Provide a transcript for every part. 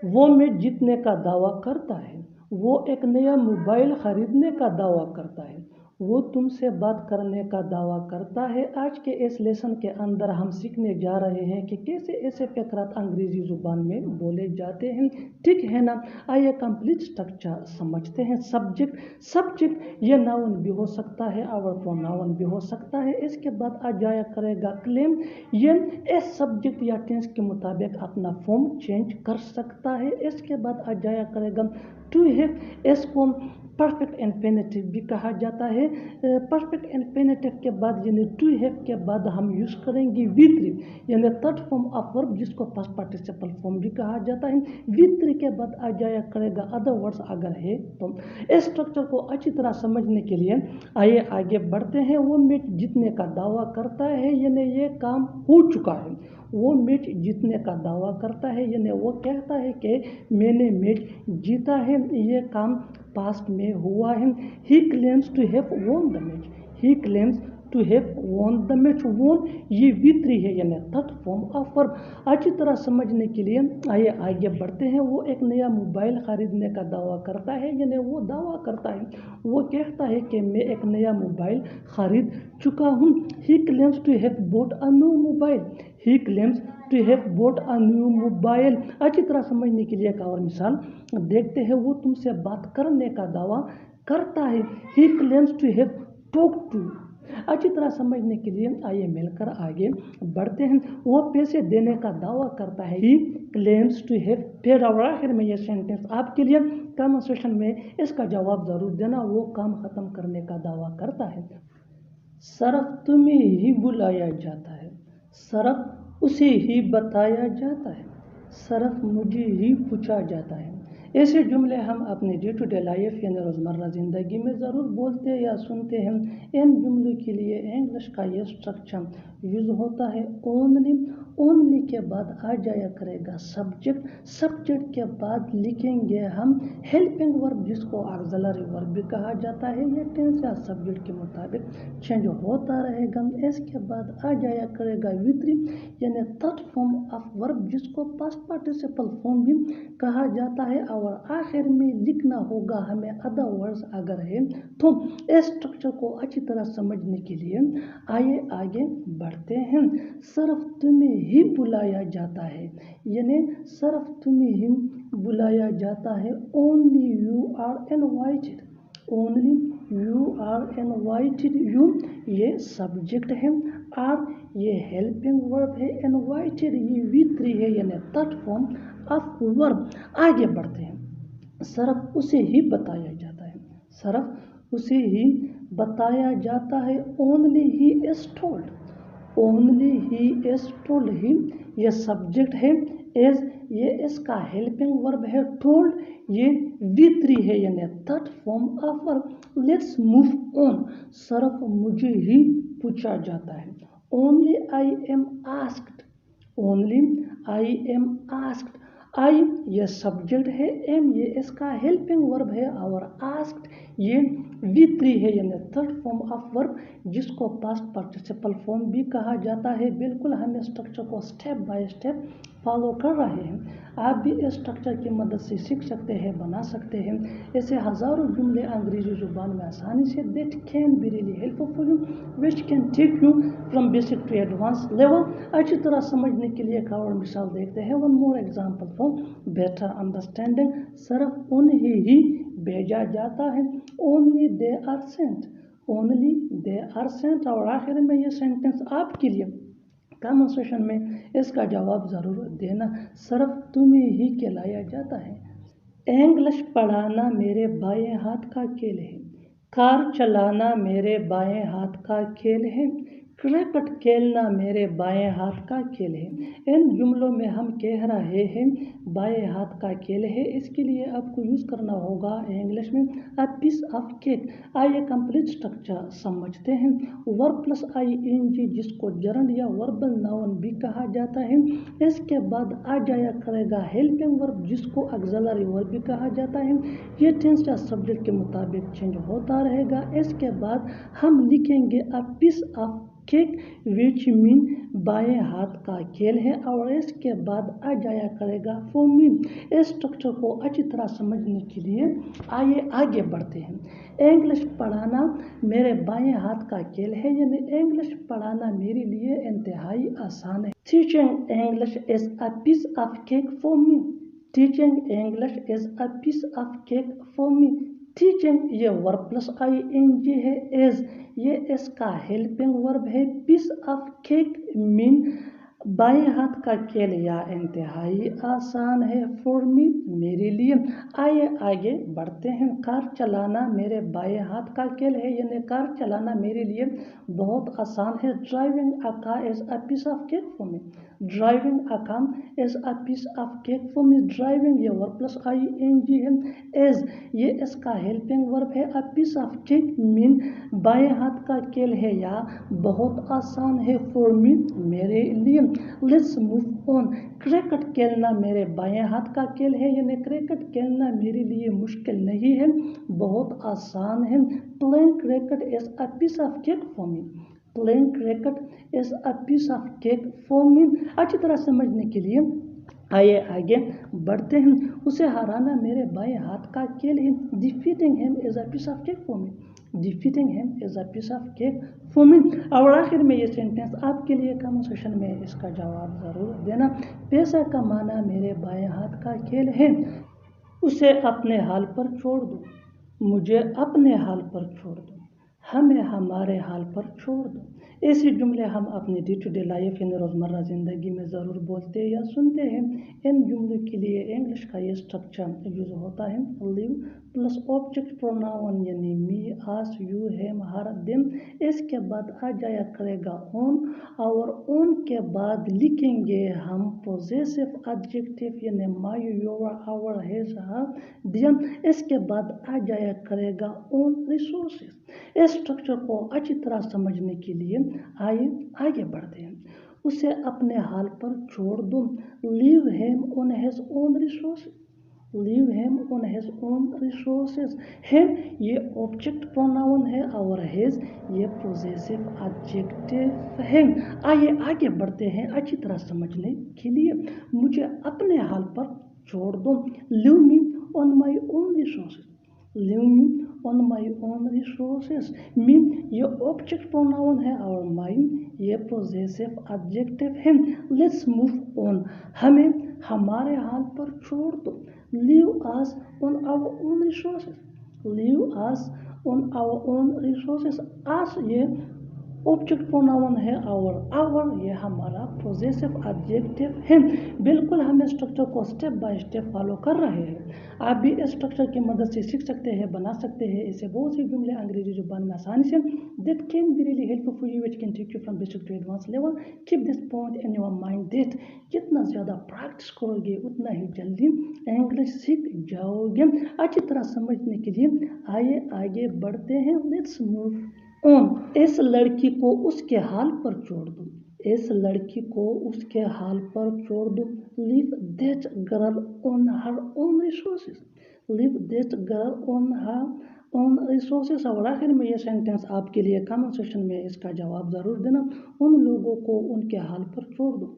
वो मैच जीतने का दावा करता है, वो एक नया मोबाइल खरीदने का दावा करता है, वो तुमसे बात करने का दावा करता है। आज के इस लेसन के अंदर हम सीखने जा रहे हैं कि कैसे ऐसे फकरात अंग्रेजी जुबान में बोले जाते हैं, ठीक है ना। आइए कंप्लीट स्ट्रक्चर समझते हैं। सब्जेक्ट ये नाउन भी हो सकता है और प्रोनाउन भी हो सकता है। इसके बाद आ जाया करेगा क्लेम, ये इस सब्जेक्ट या टेंस के मुताबिक अपना फॉर्म चेंज कर सकता है। इसके बाद आ जाया करेगा टू हैव, इसको परफेक्ट इन्फिनिटिव भी कहा जाता है। परफेक्ट इन्फिनिटिव के बाद यानी टू हैव के बाद हम यूज करेंगे वी3 यानी थर्ड फॉर्म ऑफ वर्ब, जिसको पास्ट पार्टिसिपल फॉर्म भी कहा जाता है। वी3 के बाद आ जाया करेगा अदर वर्ड्स अगर है तो। इस स्ट्रक्चर को अच्छी तरह समझने के लिए आइए आगे बढ़ते हैं। वो मैच जीतने का दावा करता है यानी ये काम हो चुका है। वो मैच जीतने का दावा करता है यानी वो कहता है कि मैंने मैच जीता है, ये काम पास्ट में हुआ है। He claims to have won the match, he claims to have won the match. Won ये वी3 है यानी थर्ड फॉर्म ऑफ वर्ब। अच्छी तरह समझने के लिए आइए आगे बढ़ते हैं। वो एक नया मोबाइल खरीदने का दावा करता है यानी वो दावा करता है, वो कहता है कि मैं एक नया मोबाइल खरीद चुका हूँ। He claims to have bought a new mobile, he claims to have bought a new mobile. अच्छी तरह समझने के लिए एक और मिसाल देखते हैं। वो तुमसे बात करने का दावा करता है, he claims to have talk to. अच्छी तरह समझने के लिए आइए मिलकर आगे बढ़ते हैं। वो पैसे देने का दावा करता है, he claims to have paid. और आखिर में ये सेंटेंस आपके लिए कमेंट सेक्शन में इसका जवाब जरूर देना। वो काम खत्म करने का दावा करता है। सिर्फ तुम्हें ही बुलाया जाता है, सिर्फ उसे ही बताया जाता है, सिर्फ मुझे ही पूछा जाता है। ऐसे जुमले हम अपने डे टू डे लाइफ यानी रोज़मर्रा ज़िंदगी में ज़रूर बोलते या सुनते हैं। इन जुमलों के लिए इंग्लिश का ये स्ट्रक्चर यूज़ होता है ओनली। ओनली के बाद आ जाया करेगा सब्जेक्ट, सब्जेक्ट के बाद लिखेंगे हम हेल्पिंग वर्ब, जिसको ऑक्सिलरी वर्ब भी कहा जाता है। ये टेंस या सब्जेक्ट के मुताबिक चेंज होता रहेगा। इसके बाद आ जाया करेगा वी3 यानी थर्ड फॉर्म ऑफ वर्ब, जिसको पास्ट पार्टिसिपल फॉर्म भी कहा जाता है। और आखिर में लिखना होगा हमें अदर वर्ड्स अगर है तो। इस स्ट्रक्चर को अच्छी तरह समझने के लिए आइए आगे बढ़ते हैं। सिर्फ तुम्हें ही बुलाया जाता है यानी सिर्फ तुम्हें ही बुलाया जाता है। Only you are invited, only you are invited. You ये सब्जेक्ट है, आर ये हेल्पिंग वर्ब है, इनवाइटेड ये वी3 है यानी थर्ड फॉर्म ऑफ वर्ब। आगे बढ़ते हैं। सिर्फ उसे ही बताया जाता है, सिर्फ उसे ही बताया जाता है। Only he is told, only he is told. He ये सब्जेक्ट है, एज ये इसका हेल्पिंग वर्ब है, टोल्ड ये वी3 है यानी third form of verb. Let's move on. सिर्फ मुझे ही पूछा जाता है। Only I am asked, only I am asked. I ये सब्जेक्ट है, एम ये इसका हेल्पिंग वर्ब है और आस्क्ड ये वी3 है यानी थर्ड फॉर्म ऑफ वर्ब, जिसको पास्ट पार्टिसिपल फॉर्म भी कहा जाता है। बिल्कुल हम स्ट्रक्चर को स्टेप बाय स्टेप फॉलो कर रहे हैं। आप भी इस स्ट्रक्चर की मदद से सीख सकते हैं, बना सकते हैं ऐसे हज़ारों जुमले अंग्रेजी जुबान में आसानी से। That can be really helpful for you, which can take you from basic to advance level. अच्छी तरह समझने के लिए एक और मिसाल देखते हैं। One more example for better understanding. सिर्फ उन्हें ही भेजा जाता है, only they are sent, only they are sent. और आखिर में ये सेंटेंस आपके लिए कमेंट सेक्शन में इसका जवाब ज़रूर देना। सिर्फ तुम्हें ही खिलाया जाता है। इंग्लिश पढ़ाना मेरे बाएं हाथ का खेल है, कार चलाना मेरे बाएं हाथ का खेल है, क्रिकेट खेलना मेरे बाएं हाथ का खेल है। इन जुमलों में हम कह रहे हैं बाएं हाथ का खेल है, इसके लिए आपको यूज़ करना होगा इंग्लिश में अ पीस ऑफ केक। आइए कंप्लीट स्ट्रक्चर समझते हैं। वर्ब प्लस ING, जिसको जर्नड या वर्बल नाउन भी कहा जाता है। इसके बाद आ जाया करेगा हेल्पिंग वर्ब, जिसको ऑक्सिलरी वर्ब भी कहा जाता है। ये टेंस या सब्जेक्ट के मुताबिक चेंज होता रहेगा। इसके बाद हम लिखेंगे a piece of kick which mean बाएं हाथ का खेल है और इसके बाद आ जाया करेगा फॉर मी। इस स्ट्रक्चर को अच्छी तरह समझने के लिए आइए आगे बढ़ते हैं। इंग्लिश पढ़ाना मेरे बाएं हाथ का खेल है, यानी इंग्लिश पढ़ाना मेरे लिए इंतहाई आसान है। Teaching English is a piece of cake for me. Teaching English is a piece of cake for me. Teaching ये वर्ब प्लस ING है। इज ये इसका हेल्पिंग वर्ब है। पीस ऑफ केक मीन बाएं हाथ का खेल या इंतहाई आसान है। फॉर मी मेरे लिए। आइए आगे बढ़ते हैं। कार चलाना मेरे बाएं हाथ का खेल है, यानी कार चलाना मेरे लिए बहुत आसान है। Driving a car is a piece of cake for me. Driving a car is a piece of cake for me. Driving ये वर्ब प्लस ING है। इज ये इसका हेल्पिंग वर्ब है। A piece of cake mean बाएं हाथ का खेल है या बहुत आसान है। फॉर मी मेरे लिए। Let's move on. क्रिकेट खेलना मेरे बाएं हाथ का खेल है, यानी क्रिकेट खेलना मेरे लिए मुश्किल नहीं है, बहुत आसान है। Playing cricket is a piece of cake for me. Playing cricket is a piece of cake for me. अच्छी तरह समझने के लिए आइए आगे बढ़ते हैं। उसे हराना मेरे बाएं हाथ का खेल है। Defeating him is a piece of cake for me. Defeating him is a piece of cake for me. और आखिर में ये सेंटेंस आपके लिए कमेंट सेक्शन में इसका जवाब ज़रूर देना। पैसा कमाना मेरे बाएं हाथ का खेल है। उसे अपने हाल पर छोड़ दो। मुझे अपने हाल पर छोड़ दो। हमें हमारे हाल पर छोड़ दो। ऐसे जुमले हम अपनी डे टू डे लाइफ यानी रोज़मर्रा ज़िंदगी में ज़रूर बोलते या सुनते हैं। इन जुमलों के लिए इंग्लिश का ये स्ट्रक्चर यूज़ होता है। लिव प्लस ऑब्जेक्ट प्रोनाउन यानी मी, आस, यू, हिम, हर, देम। इसके बाद आ जाया करेगा ऑन, और ऑन के बाद लिखेंगे हम पोजेसिव एडजेक्टिव यानी my, your, our, his, her, them. इसके बाद आ जाया करेगा ऑन रिसोर्सेज। इस स्ट्रक्चर को अच्छी तरह समझने के लिए आइए आगे बढ़ते हैं। उसे अपने हाल पर छोड़ दो। Leave him on his own resources. Leave him on his own resources. Him ये ऑब्जेक्ट प्रोनाउन है और हिज ये पोजेसिव एडजेक्टिव है। आइए आगे बढ़ते हैं अच्छी तरह समझने के लिए। मुझे अपने हाल पर छोड़ दो। Leave me on my own resources. Leave me on my own resources. Me ये ऑब्जेक्ट प्रोनाउन है और माई ये पोजेसिव एडजेक्टिव है। Let's move on. हमें हमारे हाल पर छोड़ दो। Leave us on our own resources. Leave us on our own resources. Us ये ऑब्जेक्ट प्रोनाउन है और आवर ये हमारा पोजेसिव एडजेक्टिव है। बिल्कुल हम इस स्ट्रक्चर को स्टेप बाय स्टेप फॉलो कर रहे हैं। आप भी इस स्ट्रक्चर की मदद से सीख सकते हैं, बना सकते हैं इसे बहुत सी जुमले अंग्रेजी जुबान में आसानी से। That can be really helpful for you, which can take you from basic to advance level. Keep this point in your mind that जितना ज़्यादा प्रैक्टिस करोगे उतना ही जल्दी इंग्लिश सीख जाओगे। अच्छी तरह समझने के लिए आइए आगे बढ़ते हैं। Let's move on. इस लड़की को उसके हाल पर छोड़ दो। इस लड़की को उसके हाल पर छोड़ दो। Leave that girl on her own resources. Leave that girl on her own resources. और आखिर में ये सेंटेंस आपके लिए कमेंट सेक्शन में इसका जवाब ज़रूर देना। उन लोगों को उनके हाल पर छोड़ दो।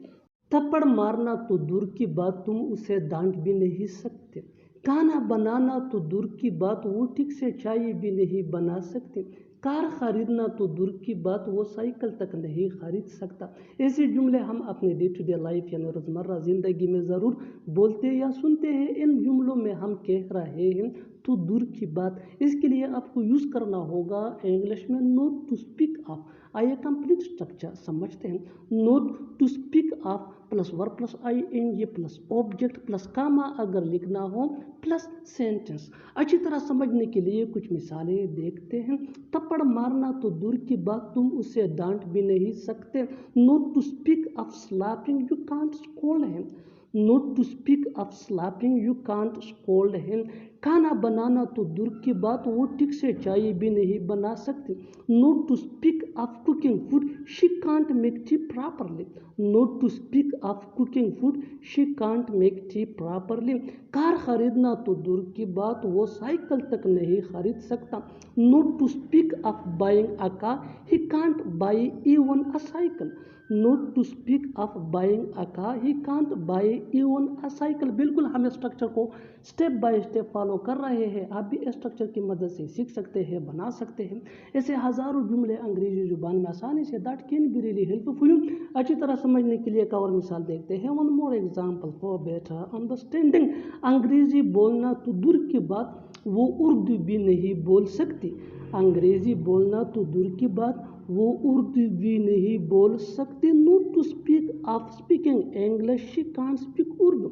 थप्पड़ मारना तो दूर की बात, तुम उसे डांट भी नहीं सकते। खाना बनाना तो दूर की बात, वो ठीक से चाय भी नहीं बना सकते। कार खरीदना तो दूर की बात, वो साइकिल तक नहीं खरीद सकता। ऐसे जुमले हम अपने डे टू डे लाइफ यानी रोज़मर्रा ज़िंदगी में ज़रूर बोलते या सुनते हैं। इन जुमलों में हम कह रहे हैं तो दूर की बात, इसके लिए आपको यूज़ करना होगा इंग्लिश में नोट टू स्पीक ऑफ। आइए कंप्लीट स्ट्रक्चर समझते हैं। Not to speak of plus verb plus ING plus object plus comma अगर लिखना हो प्लस सेंटेंस। अच्छी तरह समझने के लिए कुछ मिसालें देखते हैं। थप्पड़ मारना तो दूर की बात, तुम उसे डांट भी नहीं सकते। Not to speak of slapping, you can't scold him. Not to speak of slapping, you can't scold him. खाना बनाना तो दूर की बात, वो ठीक से चाय भी नहीं बना सकती। Not to speak of cooking food, she can't make tea properly. Not to speak of cooking food, she can't make tea properly. Car खरीदना तो दूर की बात, वो साइकिल तक नहीं खरीद सकता। Not to speak of buying a car, he can't buy even a cycle. Not to speak of buying a car, he can't buy even a cycle. बिल्कुल हम स्ट्रक्चर को स्टेप बाय स्टेप फॉलो कर रहे हैं। आप भी structure की मदद से सीख सकते हैं, बना सकते हैं। ऐसे हज़ारों जुमले अंग्रेजी जुबान में आसानी से that can be really helpful. अच्छी तरह समझने के लिए एक और मिसाल देखते हैं। One more example for better understanding. अंग्रेजी बोलना तो दूर की बात, वो उर्दू भी नहीं बोल सकती। अंग्रेजी बोलना तो दूर की बात, वो उर्दू भी नहीं बोल सकती। Not to speak of speaking English, she can't speak Urdu.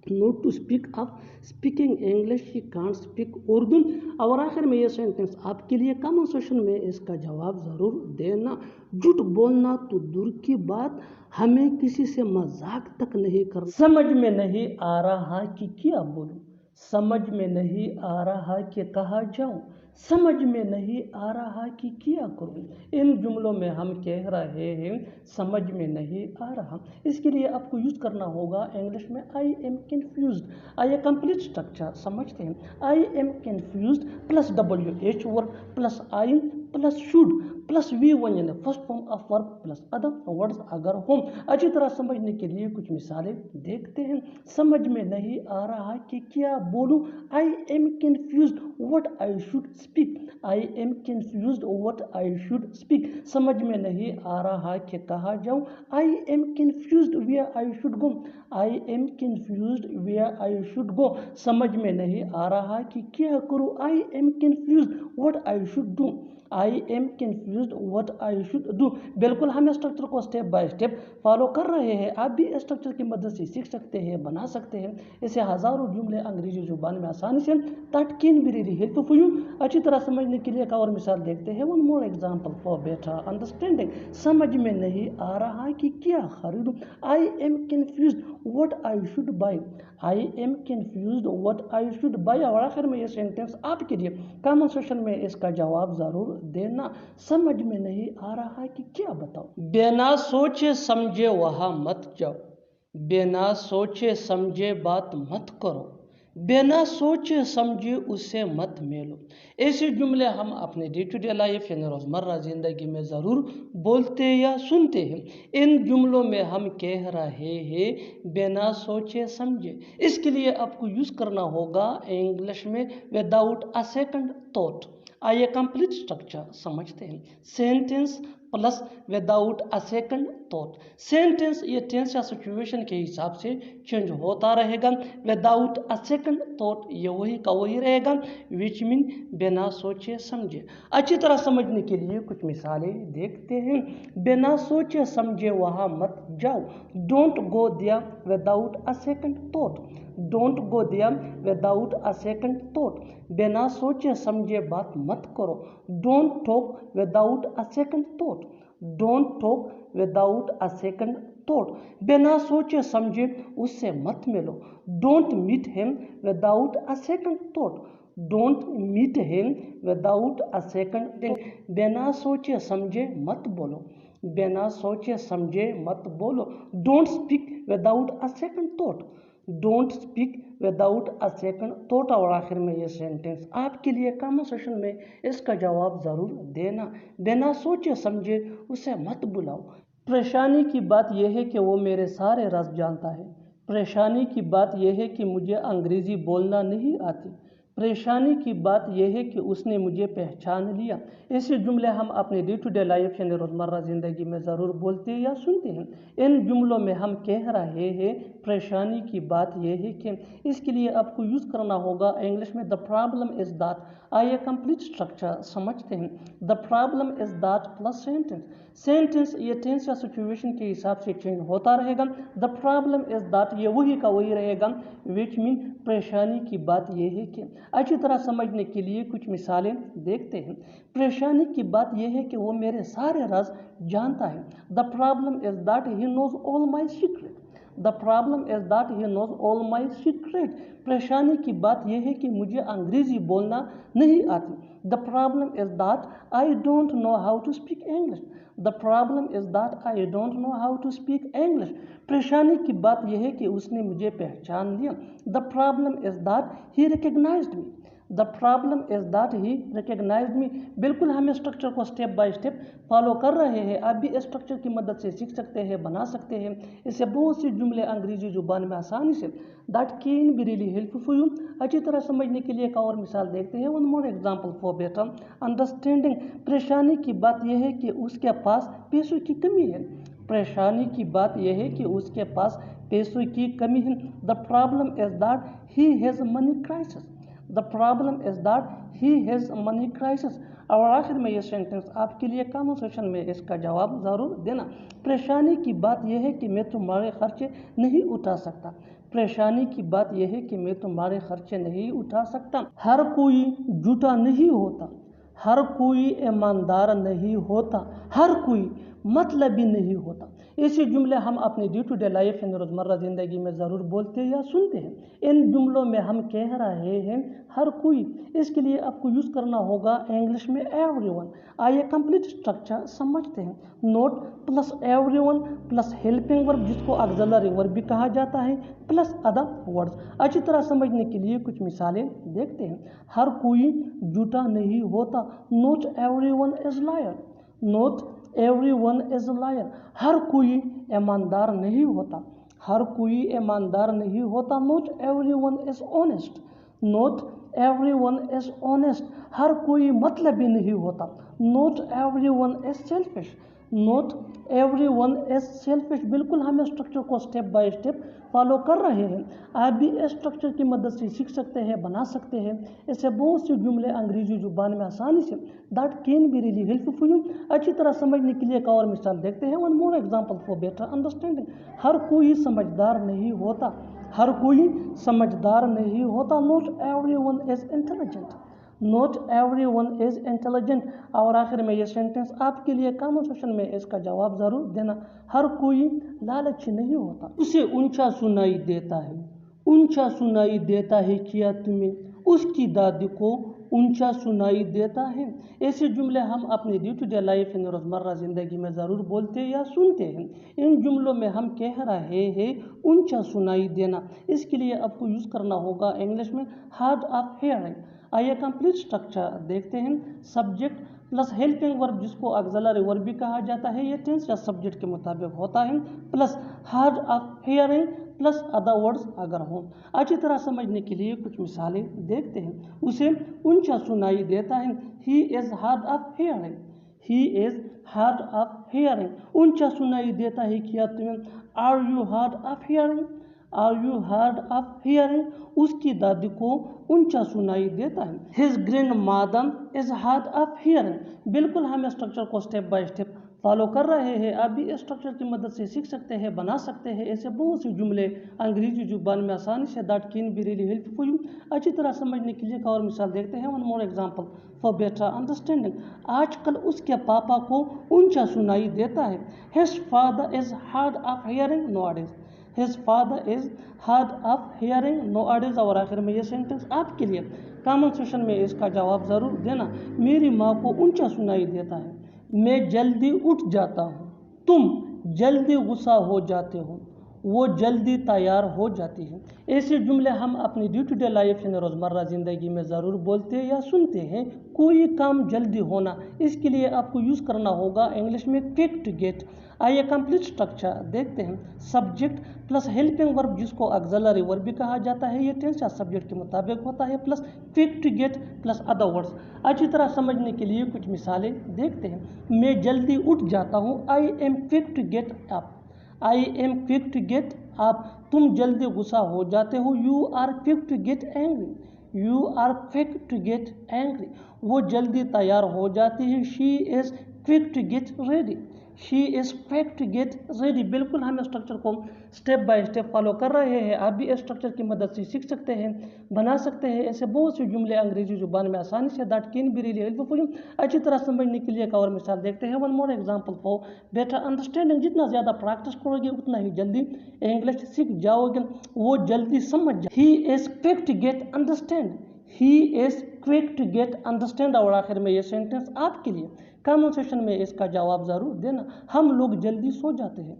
Not to speak of speaking English, she can't speak Urdu. और आखिर में ये सेंटेंस आपके लिए कमेंट सेक्शन में इसका जवाब ज़रूर देना। झूठ बोलना तो दूर की बात, हमें किसी से मजाक तक नहीं करना। समझ में नहीं आ रहा कि क्या बोलूं, समझ में नहीं आ रहा कि कहाँ जाऊं, समझ में नहीं आ रहा कि क्या करूं। इन जुमलों में हम कह रहे हैं समझ में नहीं आ रहा। इसके लिए आपको यूज करना होगा इंग्लिश में आई एम कन्फ्यूज्ड। आइए कंप्लीट स्ट्रक्चर समझते हैं। आई am confused plus WH word plus I plus should plus V1 यानी first form of verb plus other words अगर हों। अच्छी तरह समझने के लिए कुछ मिसालें देखते हैं। समझ में नहीं आ रहा कि क्या बोलूं, I am confused what I should speak. I am confused what I should speak. समझ में नहीं आ रहा कि कहाँ जाऊं, I am confused where I should go. I am confused where I should go. समझ में नहीं आ रहा कि क्या करूं, I am confused what I should do. I am confused what I should do. बिल्कुल हम स्ट्रक्चर को स्टेप बाय स्टेप फॉलो कर रहे हैं। आप भी स्ट्रक्चर की मदद से सीख सकते हैं, बना सकते हैं। इसे हज़ारों जुमले अंग्रेजी जुबान में आसानी से that can be really helpful. अच्छी तरह समझने के लिए एक और मिसाल देखते हैं। One more example for better understanding. समझ में नहीं आ रहा कि क्या खरीदूं, आई am confused what I should by. I am confused what I should by. और आखिर में ये सेंटेंस आपके लिए कमेंट सेक्शन में इसका जवाब ज़रूर देना। समझ में नहीं आ रहा कि क्या बताओ। बिना सोचे समझे वहाँ मत जाओ, बिना सोचे समझे बात मत करो, बिना सोचे समझे उसे मत मेलो। ऐसे जुमले हम अपने डे टू डे लाइफ यानी रोज़मर्रा ज़िंदगी में ज़रूर बोलते या सुनते हैं। इन जुमलों में हम कह रहे हैं बिना सोचे समझे। इसके लिए आपको यूज़ करना होगा इंग्लिश में विदाउट अ सेकंड थॉट। आइए कंप्लीट स्ट्रक्चर समझते हैं। Sentence plus without a second thought. Sentence ये टेंस या सिचुएशन के हिसाब से चेंज होता रहेगा। विदाउट अ सेकंड थॉट ये वही का वही रहेगा, विच मीन बिना सोचे समझे। अच्छी तरह समझने के लिए कुछ मिसालें देखते हैं। बिना सोचे समझे वहाँ मत जाओ, don't go there without a second thought. Don't go there without a second thought. बिना सोचे समझे बात मत करो, don't talk without a second thought. Don't talk without a second thought. बिना सोचे समझे उससे मत मिलो, don't meet him without a second thought. Don't meet him without a second thought. बिना सोचे समझे मत बोलो, बिना सोचे समझे मत बोलो, don't speak without a second thought. Don't speak without a second thought. और आखिर में ये सेंटेंस आपके लिए कमेंट सेक्शन में इसका जवाब ज़रूर देना। बिना सोचे समझे उसे मत बुलाओ। परेशानी की बात यह है कि वो मेरे सारे राज जानता है। परेशानी की बात यह है कि मुझे अंग्रेज़ी बोलना नहीं आती। परेशानी की बात यह है कि उसने मुझे पहचान लिया। ऐसे जुमले हम अपने डे टू डे लाइफ यानी रोज़मर्रा ज़िंदगी में ज़रूर बोलते या सुनते हैं। इन जुमलों में हम कह रहे हैं परेशानी की बात यह है कि। इसके लिए आपको यूज़ करना होगा इंग्लिश में द प्रॉब्लम इज़ दैट। आइए कंप्लीट स्ट्रक्चर समझते हैं। The problem is that plus sentence. Sentence ये टेंस या सिचुएशन के हिसाब से चेंज होता रहेगा। द प्रॉब्लम इज़ दैट ये वही का वही रहेगा, विच मीन परेशानी की बात यह है कि। अच्छी तरह समझने के लिए कुछ मिसालें देखते हैं। परेशानी की बात यह है कि वो मेरे सारे राज जानता है। The problem is that he knows all my secret. The problem is that he knows all my secrets. परेशानी की बात यह है कि मुझे अंग्रेजी बोलना नहीं आती. The problem is that I don't know how to speak English. The problem is that I don't know how to speak English. परेशानी की बात यह है कि उसने मुझे पहचान लिया. The problem is that he recognized me. The problem is that he recognized me. बिल्कुल हम स्ट्रक्चर को स्टेप बाय स्टेप फॉलो कर रहे हैं. आप भी स्ट्रक्चर की मदद से सीख सकते हैं, बना सकते हैं. इससे बहुत सी जुमले अंग्रेजी जुबान में आसानी से that can be really helpful for you. अच्छी तरह समझने के लिए एक और मिसाल देखते हैं. One more example for better understanding. परेशानी की बात यह है कि उसके पास पैसों की कमी है. परेशानी की बात यह है कि उसके पास पैसों की कमी है. The problem is that he has money crisis. The problem is that he has money crisis. और आखिर में ये सेंटेंस आपके लिए कमेंट सेक्शन में इसका जवाब ज़रूर देना. परेशानी की बात यह है कि मैं तुम्हारे खर्चे नहीं उठा सकता. परेशानी की बात यह है कि मैं तुम्हारे खर्चे नहीं उठा सकता. हर कोई झूठा नहीं होता. हर कोई ईमानदार नहीं होता. हर कोई मतलबी नहीं होता. ऐसे जुमले हम अपने डे टू डे लाइफ यानी रोज़मर्रा ज़िंदगी में ज़रूर बोलते या सुनते हैं. इन जुमलों में हम कह रहे हैं हर कोई. इसके लिए आपको यूज़ करना होगा इंग्लिश में एवरीवन. आइए कंप्लीट स्ट्रक्चर समझते हैं. Note plus everyone plus helping verb जिसको ऑक्सिलरी वर्ब भी कहा जाता है प्लस अदर वर्ड्स. अच्छी तरह समझने के लिए कुछ मिसालें देखते हैं. हर कोई झूठा नहीं होता. Not everyone is liar. Not everyone is liar. हर कोई ईमानदार नहीं होता. हर कोई ईमानदार नहीं होता. Not everyone is honest. Not everyone is honest. हर कोई मतलबी नहीं होता. Not everyone is selfish. Not everyone is selfish. बिल्कुल हम स्ट्रक्चर को स्टेप बाय स्टेप फॉलो कर रहे हैं. आप भी इस स्ट्रक्चर की मदद से सीख सकते हैं, बना सकते हैं. इससे बहुत से जुमले अंग्रेजी जुबान में आसानी से that can be really helpful for you. अच्छी तरह समझने के लिए एक और मिसाल देखते हैं. One more example for better understanding. हर कोई समझदार नहीं होता. हर कोई समझदार नहीं होता. Not everyone is intelligent. Not everyone is intelligent. और आखिर में ये सेंटेंस आपके लिए कमेंट सेक्शन में इसका जवाब ज़रूर देना. हर कोई लालची नहीं होता. उसे ऊंचा सुनाई देता है. ऊंचा सुनाई देता है क्या तुम्हें? उसकी दादी को ऊंचा सुनाई देता है. ऐसे जुमले हम अपने डे टू डे लाइफ यानी रोज़मर्रा ज़िंदगी में ज़रूर बोलते या सुनते हैं. इन जुमलों में हम कह रहे हैं ऊंचा सुनाई देना. इसके लिए आपको यूज़ करना होगा इंग्लिश में हार्ड ऑफ हेयरिंग. आइए कंप्लीट स्ट्रक्चर देखते हैं. सब्जेक्ट प्लस हेल्पिंग वर्ब जिसको ऑक्सिलरी वर्ब भी कहा जाता है. ये टेंस या सब्जेक्ट के मुताबिक होता है. Plus hard of hearing plus other words अगर हों. अच्छी तरह समझने के लिए कुछ मिसालें देखते हैं. उसे ऊंचा सुनाई देता है. He is hard of hearing. He is hard of hearing. ऊंचा सुनाई देता है क्या तुम्हें? Are you hard of hearing? Are you hard of hearing. उसकी दादी को ऊंचा सुनाई देता है. His grandmother is hard of hearing. बिल्कुल हम स्ट्रक्चर को स्टेप बाय स्टेप फॉलो कर रहे हैं. आप भी स्ट्रक्चर की मदद से सीख सकते हैं, बना सकते हैं. ऐसे बहुत से जुमले अंग्रेजी जुबान में आसानी से that can be really helpful for you. अच्छी तरह समझने के लिए एक और मिसाल देखते हैं. One more example for better understanding. आजकल उसके पापा को ऊंचा सुनाई देता है. His father is hard of hearing nowadays. His father is hard of hearing nowadays. और आखिर में ये सेंटेंस आपके लिए कमेंट सेक्शन में इसका जवाब ज़रूर देना. मेरी माँ को ऊंचा सुनाई देता है. मैं जल्दी उठ जाता हूँ. तुम जल्दी गुस्सा हो जाते हो. वो जल्दी तैयार हो जाती है. ऐसे जुमले हम अपनी डे टू डे लाइफ यानी रोज़मर्रा ज़िंदगी में ज़रूर बोलते या सुनते हैं. कोई काम जल्दी होना, इसके लिए आपको यूज़ करना होगा इंग्लिश में क्विक टू गेट. आइए कंप्लीट स्ट्रक्चर देखते हैं. सब्जेक्ट प्लस हेल्पिंग वर्ब जिसको ऑक्सिलरी वर्ब भी कहा जाता है. ये टेंस या सब्जेक्ट के मुताबिक होता है. Plus quick to get plus other words. अच्छी तरह समझने के लिए कुछ मिसालें देखते हैं. मैं जल्दी उठ जाता हूँ. I am quick to get up. I am quick to get up. तुम जल्दी गुस्सा हो जाते हो. You are quick to get angry. You are quick to get angry. वो जल्दी तैयार हो जाती है. She is quick to get ready. He is quick to get ready. بالکل ہم اسٹرکچر کو اسٹیپ بائی اسٹیپ فالو کر رہے ہیں. آپ بھی اسٹرکچر کی مدد سے سیکھ سکتے ہیں, بنا سکتے ہیں ایسے بہت سے جملے انگریزی زبان میں آسانی سے. That can be really helpful for you. اچھی طرح سمجھنے کے لیے ایک اور مثال دیکھتے ہیں. One more example for better understanding. جتنا زیادہ پریکٹس کرو گے اتنا ہی جلدی انگلش سیکھ جاؤ گے, وہ جلدی سمجھ جاؤ. He is quick to get understand. He is quick to get understand. اور آخر میں یہ سینٹنس آپ کے لیے کامن سیشن میں اس کا جواب ضرور دینا. ہم لوگ جلدی سو جاتے ہیں.